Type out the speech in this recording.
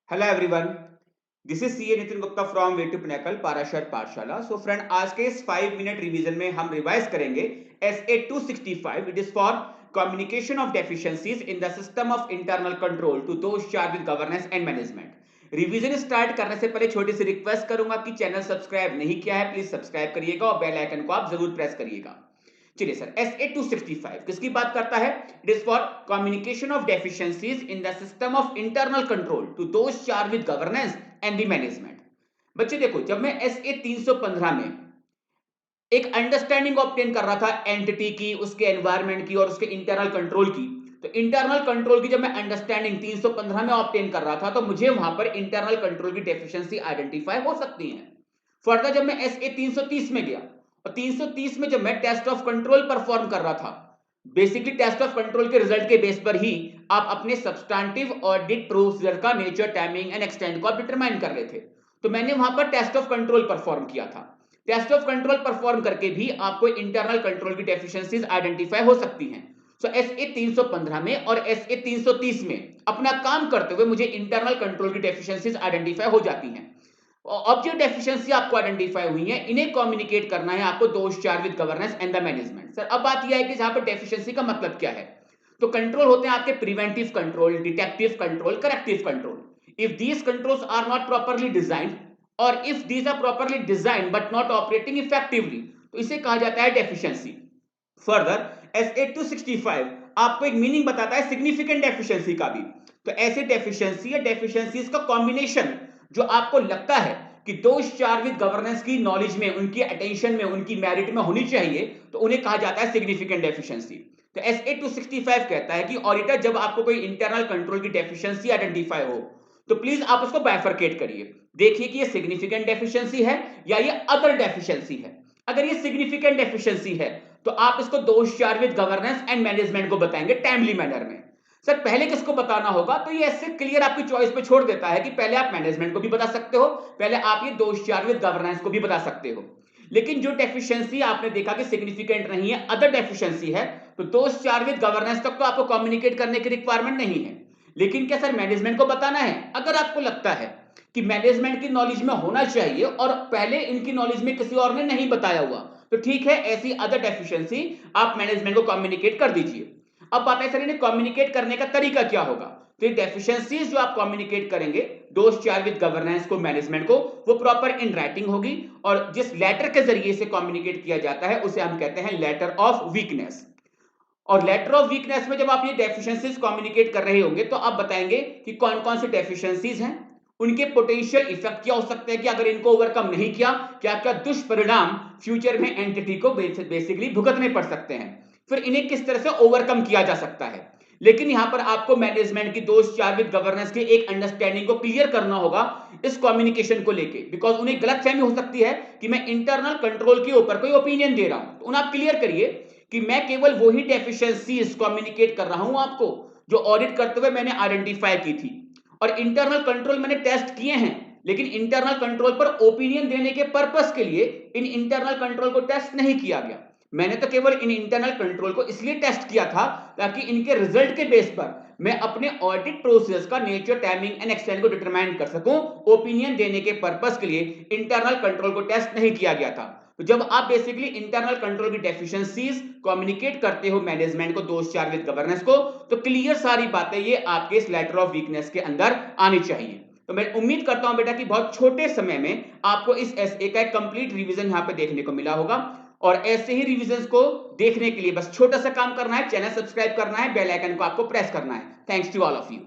Hello everyone, this is CA Nitin Gupta from way to Pinnacle Parashar Pathshala. So friend, आज के इस 5 minute revision में हम रिवाइज करेंगे SA 265। It is for communication of deficiencies in the system of internal control to those charged with governance and management. Revision start करने से पहले छोटी सी रिक्वेस्ट करूंगा कि चैनल सब्सक्राइब नहीं किया है प्लीज सब्सक्राइब करिएगा और बेल आइकन को आप जरूर प्रेस करिएगा। चलिए सर, SA 265 किसकी बात करता है? It is for communication of deficiencies in the system of internal control to those charged with governance and the management. बच्चे देखो, जब मैं SA 315 में एक अंडरस्टैंडिंग ऑब्टेन कर रहा था एंटिटी की, उसके एनवायरमेंट की और उसके इंटरनल कंट्रोल की, तो इंटरनल कंट्रोल की जब मैं अंडरस्टैंडिंग 315 में ऑब्टेन कर रहा था तो मुझे वहां पर इंटरनल कंट्रोल की डेफिशिएंसी आइडेंटिफाई हो सकती है। फर्दर जब मैं SA 330 में गया और 330 में जब मैं टेस्ट ऑफ कंट्रोल परफॉर्म कर रहा था, बेसिकली टेस्ट ऑफ कंट्रोल के रिजल्ट के बेस पर ही आप अपने सब्सटैंटिव ऑडिट प्रोसीजर का नेचर, टाइमिंग एंड एक्सटेंट को आप डिटरमाइन कर रहे थे। तो मैंने वहां पर टेस्ट ऑफ कंट्रोल परफॉर्म किया था। टेस्ट ऑफ कंट्रोल परफॉर्म करके भी आपको इंटरनल कंट्रोल की डेफिशिएंसीज आइडेंटिफाई हो सकती हैं। सो SA 315 में और SA 330 में अपना काम करते हुए मुझे इंटरनल कंट्रोल की डेफिशिएंसीज आइडेंटिफाई हो जाती हैं। अब जो डेफिशिएंसी आपको आइडेंटिफाई हुई है, इन्हें कम्युनिकेट करना है आपको those charged with governance and the management. Sir, अब बात यह है कि जहां पर डेफिशिएंसी का मतलब क्या है, तो कंट्रोल होते हैं आपके preventive control, detective control, corrective control. If these controls are not properly designed और if these are properly designed but not operating effectively, तो इसे कहा जाता है डेफिशिएंसी। फर्दर SA 265 आपको एक मीनिंग बताता है सिग्निफिकेंट डेफिशिएंसी का भी। तो ऐसे डेफिशिएंसी या डेफिशिएंसीज का कॉम्बिनेशन जो आपको लगता है कि दोज चार्ज विद गवर्नेंस की नॉलेज में, उनकी अटेंशन में, उनकी मेरिट में होनी चाहिए, तो उन्हें कहा जाता है सिग्निफिकेंट डेफिशिएंसी। तो SA 265 कहता है कि ऑडिटर जब आपको कोई इंटरनल कंट्रोल की डेफिशिएंसी आइडेंटिफाई हो तो प्लीज आप उसको बाइफरकेट करिए, देखिए कि ये सिग्निफिकेंट डेफिशिएंसी है या ये अदर डेफिशिएंसी है। अगर ये सिग्निफिकेंट डेफिशिएंसी है तो आप इसको दोष charge with governance and management को बताएंगे टाइमली मैनर में। सर, पहले किसको बताना होगा? तो ये ऐसे क्लियर आपकी चॉइस पे छोड़ देता है कि पहले आप मैनेजमेंट को भी बता सकते हो, पहले आप ये दोष चार्ज विद गवर्नेंस को भी बता सकते हो। लेकिन जो डेफिशिएंसी आपने देखा कि सिग्निफिकेंट नहीं है, अदर डेफिशिएंसी है, तो दोष चार्ज विद गवर्नेंस तक तो आपको कम्युनिकेट करने की रिक्वायरमेंट नहीं है। लेकिन क्या सर मैनेजमेंट को बताना है? अगर आपको लगता है कि मैनेजमेंट की नॉलेज में होना चाहिए और पहले इनकी नॉलेज में किसी और ने नहीं बताया हुआ, तो ठीक है, ऐसी अदर डेफिशिएंसी आप मैनेजमेंट को कम्युनिकेट कर दीजिए। अब बात है सर, इन्हें कम्युनिकेट करने का तरीका क्या होगा? तो ये डेफिशिएंसीज जो आप कम्युनिकेट करेंगे दोस्त चार्ज विद गवर्नेंस को, मैनेजमेंट को, वो प्रॉपर इन राइटिंग होगी और जिस लेटर के जरिए से कम्युनिकेट किया जाता है उसे हम कहते हैं लेटर ऑफ वीकनेस। और लेटर ऑफ वीकनेस में जब आप ये डेफिशिएंसीज कम्युनिकेट कर रहे होंगे तो आप बताएंगे कि कौन कौन सी डेफिशिएंसीज हैं, उनके पोटेंशियल इफेक्ट क्या हो सकते हैं कि अगर इनको ओवरकम नहीं किया क्या क्या दुष्परिणाम फ्यूचर में एंटिटी को बेसिकली भुगतने पड़ सकते हैं, फिर इन्हें किस तरह से ओवरकम किया जा सकता है। लेकिन यहां पर आपको मैनेजमेंट की दोस्त चार्ज विद गवर्नेंस की एक अंडरस्टैंडिंग को क्लियर करना होगा इस कम्युनिकेशन को लेके, बिकॉज उन्हें गलतफहमी हो सकती है कि मैं इंटरनल कंट्रोल के ऊपर कोई ओपिनियन दे रहा हूं। तो उन्हें आप क्लियर करिए कि मैं केवल वही डेफिशिएंसीज कम्युनिकेट कर रहा हूं आपको जो ऑडिट करते हुए मैंने आइडेंटिफाई की थी, और इंटरनल कंट्रोल मैंने टेस्ट किए हैं, लेकिन इंटरनल कंट्रोल पर ओपिनियन देने के पर्पस के लिए इन इंटरनल कंट्रोल को टेस्ट नहीं किया गया। मैंने तो केवल इन इंटरनल कंट्रोल को इसलिए टेस्ट किया था ताकि इनके रिजल्ट के बेस पर मैं अपने ऑडिट प्रोसेस का नेचर, टाइमिंग एंड एक्सटेंट को डिटरमाइन कर सकूं। ओपिनियन देने के पर्पस के लिए इंटरनल कंट्रोल को टेस्ट नहीं किया गया था। तो जब आप बेसिकली इंटरनल कंट्रोल की डेफिशिएंसीज कम्युनिकेट करते हो मैनेजमेंट को, दोस्त चार्ज विद गवर्नेंस को, तो क्लियर सारी बातें ये आपके इस लेटर ऑफ वीकनेस के अंदर आनी चाहिए। तो मैं उम्मीद करता हूं बेटा कि बहुत छोटे समय में आपको इस SA का एक कंप्लीट रिवीजन यहां पे देखने को मिला होगा। और ऐसे ही रिवीजन को देखने के लिए बस छोटा सा काम करना है, चैनल सब्सक्राइब करना है, बेल आइकन को आपको प्रेस करना है। Thanks to all of you.